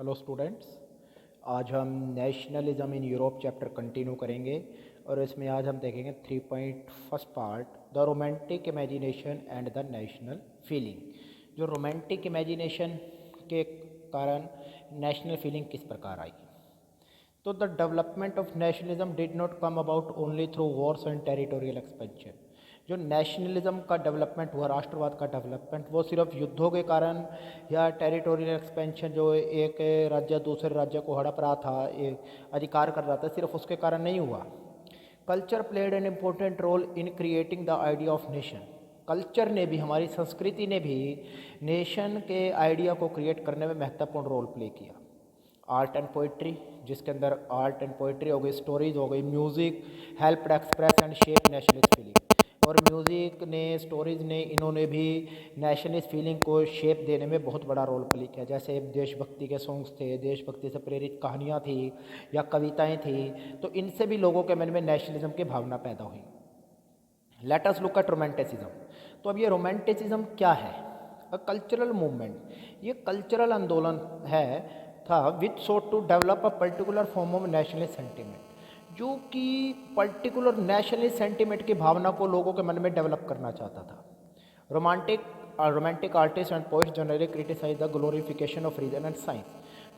Hello students. आज हम nationalism in Europe chapter continue करेंगे और इसमें आज हम देखेंगे 3.1 part the romantic imagination and the national feeling. जो रोमांटिक इमेजिनेशन के कारण नेशनल फीलिंग किस प्रकार आई। तो the development of nationalism did not come about only through Wars and territorial expansion. जो नेशनलिज्म का डेवलपमेंट हुआ, राष्ट्रवाद का डेवलपमेंट, वो सिर्फ युद्धों के कारण या टेरिटोरियल एक्सपेंशन, जो एक राज्य दूसरे राज्य को हड़प रहा था, एक अधिकार कर रहा था, सिर्फ उसके कारण नहीं हुआ। Culture played an important role in creating the idea of nation. Culture ने भी, हमारी संस्कृति ने भी नेशन के आइडिया को क्रिएट करने में महत्वपूर्ण रोल प्ले किया। आर्ट एंड पोइट्री, जिसके अंदर आर्ट एंड पोइट्री हो गई, स्टोरीज हो गई, music help express and shape nationalist feeling. और म्यूज़िक ने, स्टोरीज ने, इन्होंने भी नेशनलिस्ट फीलिंग को शेप देने में बहुत बड़ा रोल प्ले किया। जैसे देशभक्ति के सॉन्ग्स थे, देशभक्ति से प्रेरित कहानियाँ थी या कविताएँ थी, तो इनसे भी लोगों के मन में नेशनलिज्म की भावना पैदा हुई। Let us look at romanticism. तो अब ये रोमांटिसिज्म क्या है? अ कल्चरल मूवमेंट, ये कल्चरल आंदोलन है था which sought to develop a particular form of nationalist sentiment, जो कि पर्टिकुलर नेशनलिस्ट सेंटिमेंट की भावना को लोगों के मन में डेवलप करना चाहता था। Romantic artist and poets generally criticise the glorification of reason and science.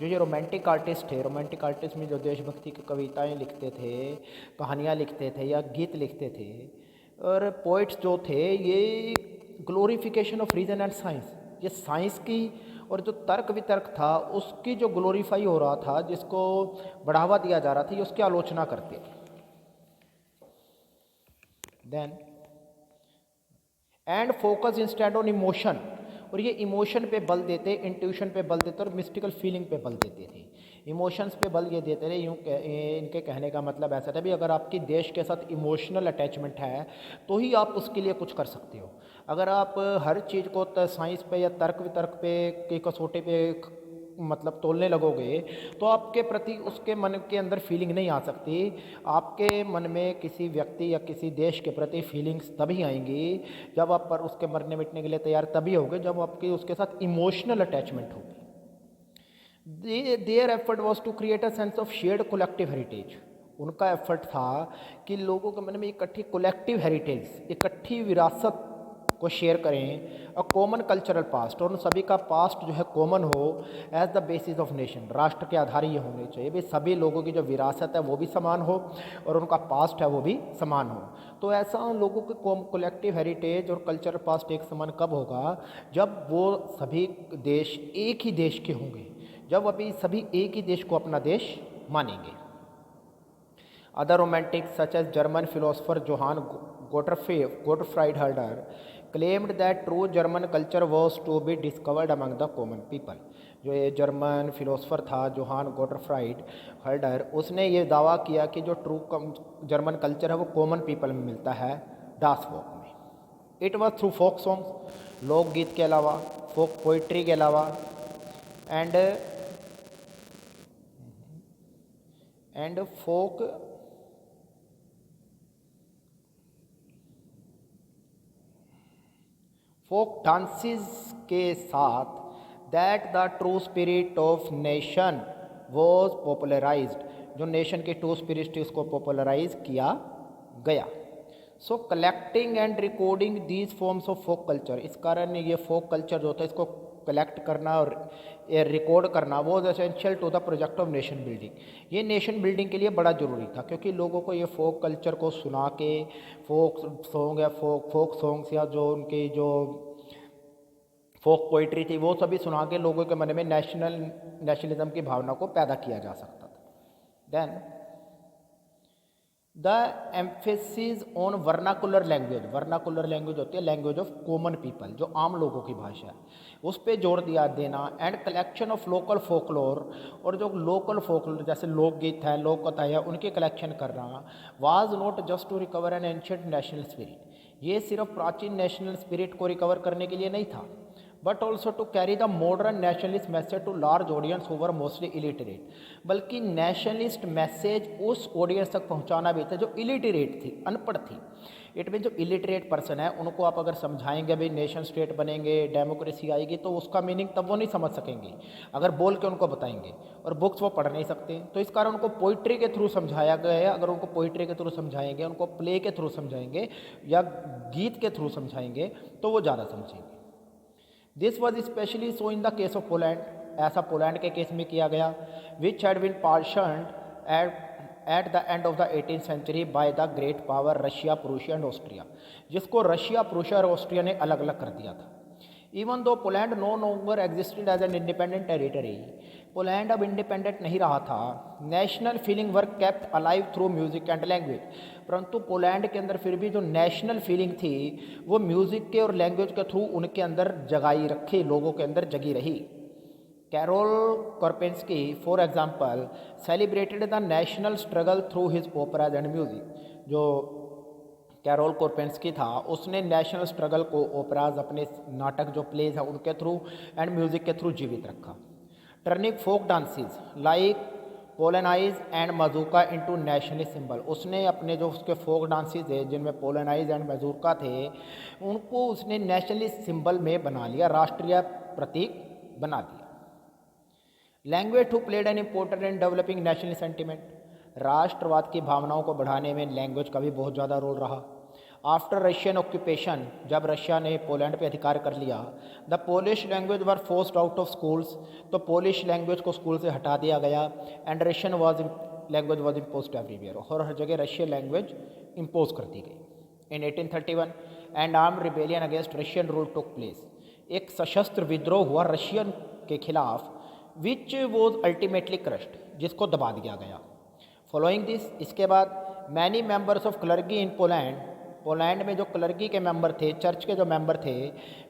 जो ये रोमांटिक आर्टिस्ट थे, रोमांटिक आर्टिस्ट में जो देशभक्ति की कविताएं लिखते थे, कहानियाँ लिखते थे या गीत लिखते थे, और पोइट्स जो थे, ये glorification of reason and science, ये साइंस की और जो तर्क वितर्क था उसकी जो ग्लोरीफाई हो रहा था, जिसको बढ़ावा दिया जा रहा था, ये उसकी आलोचना करते थे। Then and focus instead on emotion, और ये इमोशन पे बल देते, इंट्यूशन पे बल देते और मिस्टिकल फीलिंग पे बल देते थे। इमोशंस पे बल ये देते थे। इनके कहने का मतलब ऐसा था भी, अगर आपकी देश के साथ इमोशनल अटैचमेंट है तो ही आप उसके लिए कुछ कर सकते हो। अगर आप हर चीज़ को साइंस पे या तर्क वितर्क पे की कसौटी पे मतलब तोलने लगोगे तो आपके प्रति उसके मन के अंदर फीलिंग नहीं आ सकती। आपके मन में किसी व्यक्ति या किसी देश के प्रति फीलिंग्स तभी आएंगी जब आप पर उसके मरने मिटने के लिए तैयार तभी होगे जब आपकी उसके साथ इमोशनल अटैचमेंट होगी। Their effort was to create a sense of shared collective heritage. उनका एफर्ट था कि लोगों के मन में इकट्ठी कोलेक्टिव हेरिटेज, इकट्ठी विरासत को शेयर करें, अ कॉमन कल्चरल पास्ट, और उन सभी का पास्ट जो है कॉमन हो, as the basis of nation. राष्ट्र के आधार ये होने चाहिए भाई, सभी लोगों की जो विरासत है वो भी समान हो और उनका पास्ट है वो भी समान हो। तो ऐसा उन लोगों के कोलेक्टिव हेरिटेज और कल्चरल पास्ट एक समान कब होगा? जब वो सभी देश एक ही देश के होंगे, जब अभी सभी एक ही देश को अपना देश मानेंगे। Other romantic such as German philosopher Johann Gottfried Herder claimed that true German culture was to be discovered among the common people। जो ये जर्मन फिलोसफर था जोहान गोटफ्राइड हर्डर, उसने ये दावा किया कि जो ट्रू जर्मन कल्चर है वो कॉमन पीपल में मिलता है, डास फोक में। It was through folk songs, लोकगीत के अलावा, फोक पोइट्री के अलावा, एंड फोक डांसेस के साथ that the true spirit of nation was popularised. जो नेशन की ट्रू स्पिरिट थी उसको पॉपुलराइज किया गया। So collecting and recording these forms of folk culture, इस कारण ये फोक कल्चर जो होता है इसको कलेक्ट करना और रिकॉर्ड करना वो essential to the project of nation building. ये नेशन बिल्डिंग के लिए बड़ा ज़रूरी था, क्योंकि लोगों को ये फोक कल्चर को सुना के, फोक सॉन्ग या फोक सॉन्ग्स या जो उनकी जो फोक पोइट्री थी वो सभी सुना के लोगों के मन में नेशनलिज्म की भावना को पैदा किया जा सकता था। Then the emphasis on vernacular language, vernacular language होती है लैंग्वेज ऑफ कॉमन पीपल, जो आम लोगों की भाषा है, उस पर जोर दिया देना। And collection of local folklore, और जो लोकल फोकलोर जैसे लोकगीत है, लोक कथा है, उनके कलेक्शन करना। Was not just to recover an ancient national spirit, ये सिर्फ प्राचीन नेशनल स्पिरिट को रिकवर करने के लिए नहीं था, but also to carry the modern nationalist message to large audience who were mostly illiterate, बल्कि नेशनलिस्ट मैसेज उस ऑडियंस तक पहुंचाना भी था जो इलिटरेट थी, अनपढ़ थी। इट मीन जो इलिटरेट पर्सन है उनको आप अगर समझाएंगे भाई नेशन स्टेट बनेंगे, डेमोक्रेसी आएगी, तो उसका मीनिंग तब वो नहीं समझ सकेंगे अगर बोल के उनको बताएंगे, और बुक्स वो पढ़ नहीं सकते। तो इस कारण उनको पोइट्री के थ्रू समझाया गया है। अगर उनको पोइट्री के थ्रू समझाएंगे, उनको प्ले के थ्रू समझाएंगे या गीत के थ्रू समझाएंगे तो वो ज़्यादा समझेंगे। This was specially so in the case of Poland, ऐसा पोलैंड के केस में किया गया, which had been partitioned at the end of the 18th century by the great power Russia, Prussia and Austria, जिसको रशिया, प्रूशिया और Austria ने अलग अलग कर दिया था। Even though Poland no longer existed as an independent territory, Poland अब independent नहीं रहा था। National feeling were kept alive through music and language, परंतु पोलैंड के अंदर फिर भी जो नेशनल फीलिंग थी वो म्यूज़िक के और लैंग्वेज के थ्रू उनके अंदर जगाई रखी, लोगों के अंदर जगी रही। Karol Kurpinski for example celebrated the national struggle through his operas and music. जो कैरोल कोरपेंस्की था उसने नेशनल स्ट्रगल को ओपराज, अपने नाटक जो प्लेज है उनके थ्रू एंड म्यूजिक के थ्रू जीवित रखा। Turning folk dances like polonaise and mazurka into national symbol, उसने अपने जो उसके फोक डांसेस थे जिनमें पोलेनाइज एंड मजूका थे उनको उसने नेशनल सिंबल में बना लिया, राष्ट्रीय प्रतीक बना दिया। Language too played an important in developing national sentiment, राष्ट्रवाद की भावनाओं को बढ़ाने में लैंग्वेज का भी बहुत ज़्यादा रोल रहा। आफ्टर रशियन ऑक्यूपेशन, जब रशिया ने पोलैंड पे अधिकार कर लिया, the Polish language were forced out of schools, तो पोलिश लैंग्वेज को स्कूल से हटा दिया गया। And Russian language was impose everywhere, और हर जगह रशियन लैंग्वेज इम्पोज कर दी गई। इन 1831 and arm rebellion against Russian rule took place, एक सशस्त्र विद्रोह हुआ रशियन के खिलाफ, विच वॉज अल्टीमेटली क्रश्ड, जिसको दबा दिया गया। फॉलोइंग दिस, इसके बाद many members of clergy in Poland, Poland में जो क्लर्गी के मेंबर थे, चर्च के जो मेंबर थे,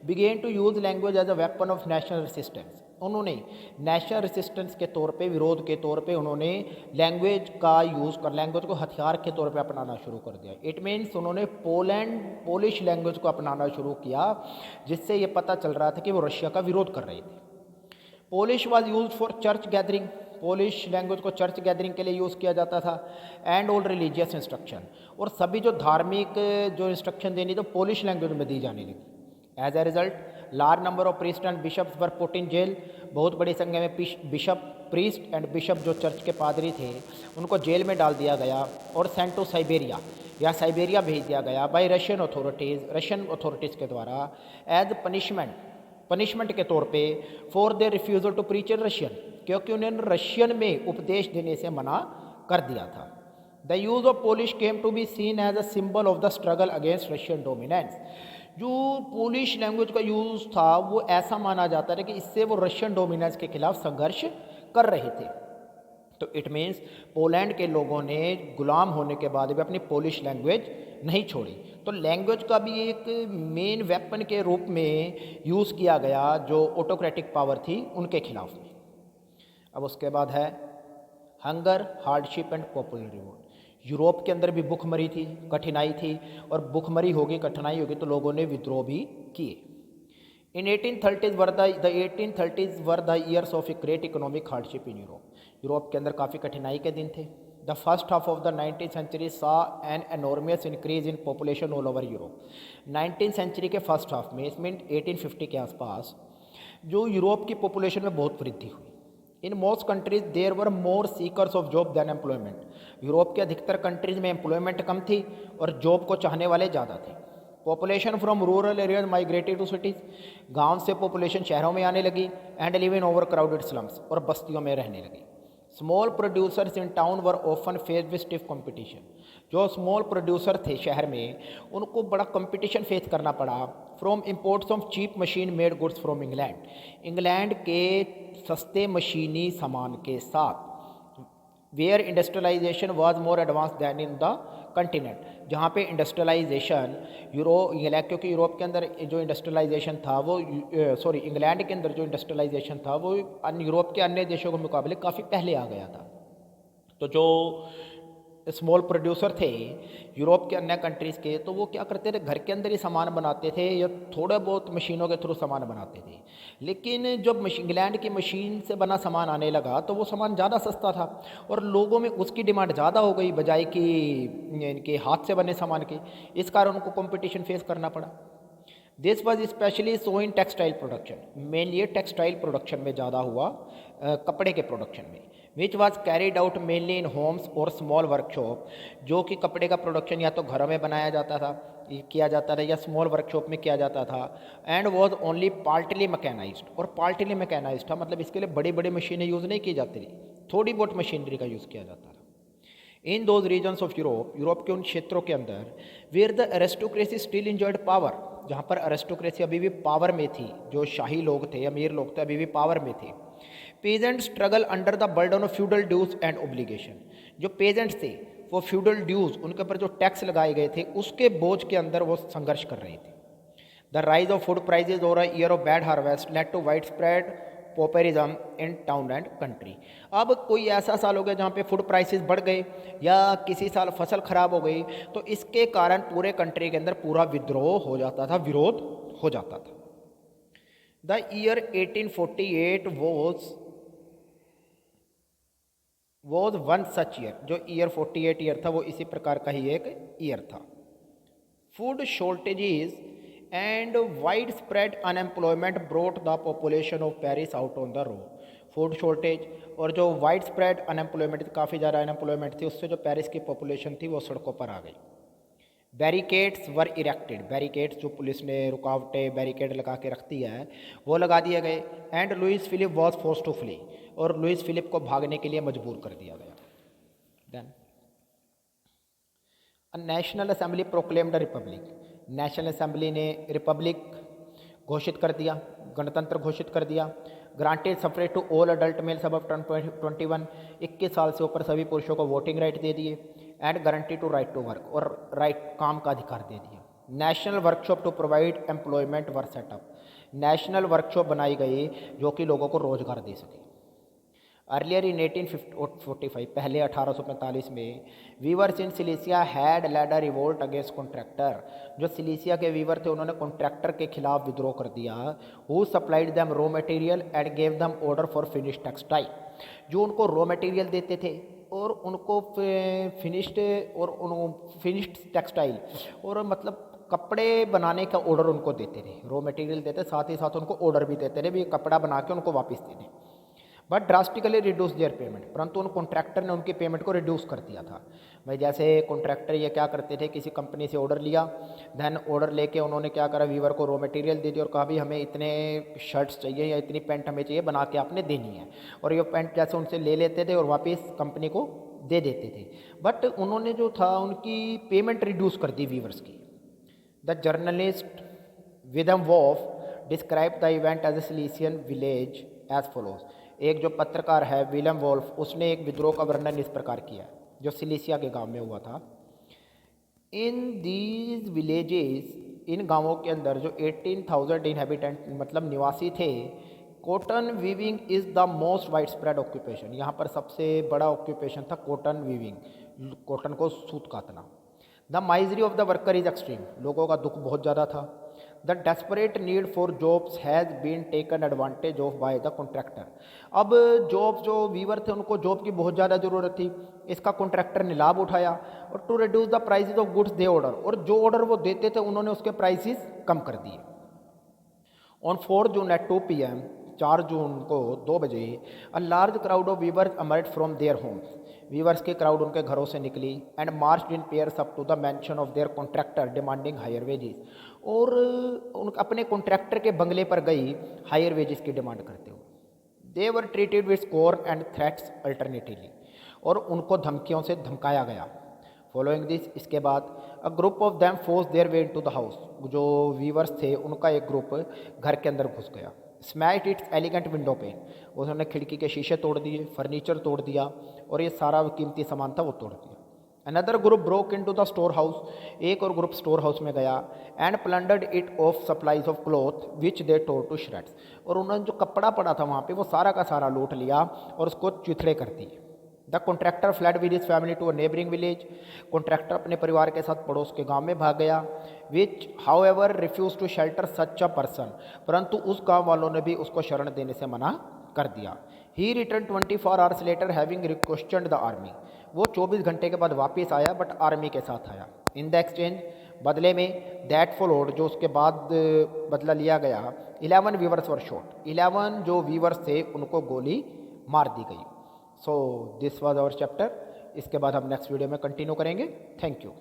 began to use language as a weapon of national resistance, उन्होंने नेशनल रेसिस्टेंस के तौर पे, विरोध के तौर पे उन्होंने लैंग्वेज का यूज़ कर, लैंग्वेज को हथियार के तौर पे अपनाना शुरू कर दिया। इट मीन्स उन्होंने पोलिश लैंग्वेज को अपनाना शुरू किया, जिससे ये पता चल रहा था कि वो रशिया का विरोध कर रहे थे। Polish was use for church gathering, Polish language को चर्च गैदरिंग के लिए यूज़ किया जाता था। एंड ऑल रिलीजियस इंस्ट्रक्शन, और सभी जो धार्मिक जो इंस्ट्रक्शन देनी तो पोलिश लैंग्वेज में दी जाने लगी। As a result large number of priest and bishops were put in jail, बहुत बड़ी संख्या में बिशप, प्रीस्ट एंड बिशप जो चर्च के पादरी थे उनको जेल में डाल दिया गया और सेंट टू साइबेरिया, या साइबेरिया भेज दिया गया बाय रशियन अथॉरिटीज़ के द्वारा एज पनिशमेंट के तौर पे for their refusal to preach in Russian, क्योंकि उन्होंने रशियन में उपदेश देने से मना कर दिया था। The use of Polish came to be seen as a symbol of the struggle against Russian dominance, जो पोलिश लैंग्वेज का यूज़ था वो ऐसा माना जाता है कि इससे वो रशियन डोमिनेंस के खिलाफ संघर्ष कर रहे थे। तो इट मीन्स पोलैंड के लोगों ने गुलाम होने के बाद भी अपनी पोलिश लैंग्वेज नहीं छोड़ी। तो लैंग्वेज का भी एक मेन वेपन के रूप में यूज़ किया गया जो ऑटोक्रेटिक पावर थी उनके खिलाफ में। अब उसके बाद है hunger, hardship and popular revolt. Europe के अंदर भी भूखमरी थी, कठिनाई थी, और भूखमरी होगी, कठिनाई होगी तो लोगों ने विद्रोह भी किए। In 1830s were the 1830s were the years of a great economic hardship in Europe, Europe के अंदर काफ़ी कठिनाई के दिन थे। The first half of the 19th century saw an enormous increase in population all over Europe. 19th century के first half में, इसमें 1850 के आसपास, जो यूरोप की पॉपुलेशन में बहुत वृद्धि हुई। In most countries there were more seekers of job than employment, Europe के अधिकतर कंट्रीज में एम्प्लॉयमेंट कम थी और जॉब को चाहने वाले ज़्यादा थे। Population from rural areas migrated to cities, गांव से पॉपुलेशन शहरों में आने लगी। And live in overcrowded slums, और बस्तियों में रहने लगी। Small producers in town were often face with stiff competition, जो स्मॉल प्रोड्यूसर थे शहर में उनको बड़ा कंपटीशन फेस करना पड़ा from imports of cheap machine made goods from England, England के सस्ते मशीनी सामान के साथ। Where industrialisation was more advance than in the continent, जहाँ पे इंडस्ट्रियलाइजेशन क्योंकि यूरोप के अंदर जो इंडस्ट्रियलाइजेशन था वो इंग्लैंड के अंदर जो इंडस्ट्रियलाइजेशन था वो यूरोप के अन्य देशों के मुकाबले काफ़ी पहले आ गया था। तो जो स्मॉल प्रोड्यूसर थे यूरोप के अन्य कंट्रीज़ के, तो वो क्या करते थे, घर के अंदर ही सामान बनाते थे या थोड़ा बहुत मशीनों के थ्रू सामान बनाते थे। लेकिन जब इंग्लैंड की मशीन से बना सामान आने लगा तो वो सामान ज़्यादा सस्ता था और लोगों में उसकी डिमांड ज़्यादा हो गई बजाय कि इनके हाथ से बने सामान के। इस कारण उनको कंपटीशन फेस करना पड़ा। This was specially so in textile production, mainly ये टेक्सटाइल प्रोडक्शन में ज़्यादा हुआ, कपड़े के प्रोडक्शन में, which was carried out mainly in Holmes और स्मॉल वर्कशॉप, जो कि कपड़े का प्रोडक्शन या तो घरों में बनाया जाता था, किया जाता था, या स्मॉल वर्कशॉप में किया जाता था। And was only partly mechanised, और पार्टली मैकेनाइज्ड था मतलब इसके लिए बड़ी बड़ी मशीनें यूज़ नहीं की जाती थी, थोड़ी बहुत मशीनरी का यूज़ किया जाता था। In those regions of Europe, Europe के उन क्षेत्रों के अंदर, where the aristocracy still enjoyed power, जहाँ पर एरिस्टोक्रेसी अभी भी पावर में थी, जो शाही लोग थे, अमीर लोग थे, अभी भी पावर में थे। Peasant struggle under the burden of feudal dues and obligation, जो पेजेंट्स थे वो फ्यूडल ड्यूज, उनके ऊपर जो टैक्स लगाए गए थे उसके बोझ के अंदर वो संघर्ष कर रहे थे। The rise of food prices और a year of bad harvest led to widespread pauperism in town and country. अब कोई ऐसा साल हो गया जहाँ पे फूड प्राइसेस बढ़ गए या किसी साल फसल खराब हो गई, तो इसके कारण पूरे कंट्री के अंदर पूरा विद्रोह हो जाता था, विरोध हो जाता था। The year 1848 was one such year, जो ईयर 48 ईयर था वो इसी प्रकार का ही एक ईयर था। Food shortages and wide spread unemployment brought the population of Paris out on the road. Food shortage और जो वाइड स्प्रेड अनएम्प्लॉयमेंट, काफ़ी ज़्यादा अनएम्प्लॉयमेंट थी, उससे जो पेरिस की पॉपुलेशन थी वो सड़कों पर आ गई। बैरिकेड्स वर इरेक्टेड, बैरिकेड्स जो पुलिस ने रुकावटें बैरिकेड लगा के रखती है वो लगा दिए गए। And Louis Philippe was force to flee, और लुइस फिलिप को भागने के लिए मजबूर कर दिया गया। Then national assembly proclaimed republic, national assembly ने रिपब्लिक घोषित कर दिया, गणतंत्र घोषित कर दिया। Granted suffrage to all adult males above 21, 21 साल से ऊपर सभी पुरुषों को वोटिंग राइट दे दिए। And guarantee to right to work, और राइट काम का अधिकार दे दिया। National workshop to provide employment were set up, national workshop बनाई गई जो कि लोगों को रोजगार दे सके। अर्लियर इन 1845, पहले 1845 में, weavers in Silesia had led a revolt against contractor, जो सिलीसिया के वीवर थे उन्होंने कॉन्ट्रैक्टर के खिलाफ विद्रोह कर दिया। Who supplied them raw material and gave them order for finish textile, जो उनको रॉ मटेरियल देते थे और उनको फिनिश्ड टेक्सटाइल और मतलब कपड़े बनाने का ऑर्डर उनको देते थे। रॉ मटेरियल देते, साथ ही साथ उनको ऑर्डर भी देते थे भी कपड़ा बना के उनको वापस दे दें। But drastically reduce there payment, परंतु उन कॉन्ट्रैक्टर ने उनकी पेमेंट को रिड्यूस कर दिया था। भाई जैसे कॉन्ट्रैक्टर ये क्या करते थे, किसी कंपनी से ऑर्डर लिया, देन ऑर्डर लेके उन्होंने क्या करा, वीवर को रॉ मटेरियल दे दिया और कहा भी हमें इतने शर्ट्स चाहिए या इतनी पैंट हमें चाहिए, बना के आपने देनी है। और ये पैंट जैसे उनसे ले लेते थे और वापस कंपनी को दे देते थे। बट उन्होंने जो था उनकी पेमेंट रिड्यूस कर दी वीवर्स की। The journalist Wilhelm Wolff describe the event as a Silesian village as follows, एक जो पत्रकार है विलियम वॉल्फ, उसने एक विद्रोह का वर्णन इस प्रकार किया जो सिलीसिया के गांव में हुआ था। इन दीज विलेजेस, इन गांवों के अंदर जो 18,000 इनहेबिटेंट मतलब निवासी थे, cotton weaving is the most wide spread occupation, यहाँ पर सबसे बड़ा ऑक्यूपेशन था कॉटन वीविंग, कॉटन को सूत काटना। The misery of the worker is extreme, लोगों का दुख बहुत ज़्यादा था। The desperate need for jobs has been taken advantage of by the contractor, अब जॉब जो वीवर थे उनको जॉब की बहुत ज़्यादा ज़रूरत थी, इसका कॉन्ट्रैक्टर ने लाभ उठाया। और to reduce the prices of goods they order, और जो ऑर्डर वो देते थे उन्होंने उसके प्राइसेस कम कर दिए। ऑन 4 जून एट 2 PM, 4 जून को 2 बजे, a large crowd of weavers emerge from their homes, weavers की क्राउड उनके घरों से निकली। And march in pairs up to the mansion of their contractor demanding higher wages, और उन अपने कॉन्ट्रैक्टर के बंगले पर गई हायर वेजेस की डिमांड करते हुए। They were treated with scorn and threats alternatively, और उनको धमकियों से धमकाया गया। फॉलोइंग दिस, इसके बाद, a group of them force their way into the house, जो वीवर्स थे उनका एक ग्रुप घर के अंदर घुस गया। Smashed it's elegant window pane, उन्होंने खिड़की के शीशे तोड़ दिए, फर्नीचर तोड़ दिया और ये सारा कीमती सामान था वो तोड़ दिया। Another group broke into the storehouse, एक और ग्रुप स्टोर हाउस में गया। And plundered it of supplies of cloth which they tore to shreds, और उन्होंने जो कपड़ा पड़ा था वहाँ पे वो सारा का सारा लूट लिया और उसको चिथड़े कर दिए। The contractor fled with his family to a neighbouring village. Contractor अपने परिवार के साथ पड़ोस के गांव में भाग गया। Which however refuse to shelter such a person, परंतु उस गांव वालों ने भी उसको शरण देने से मना कर दिया। He return 24 hours later having requested the army, वो 24 घंटे के बाद वापस आया बट आर्मी के साथ आया। इन द एक्सचेंज, बदले में, दैट फॉलोड, जो उसके बाद बदला लिया गया, 11 वीवर्स वर शॉट, 11 जो वीवर्स थे उनको गोली मार दी गई। So this was our chapter. इसके बाद हम नेक्स्ट वीडियो में कंटिन्यू करेंगे। Thank you.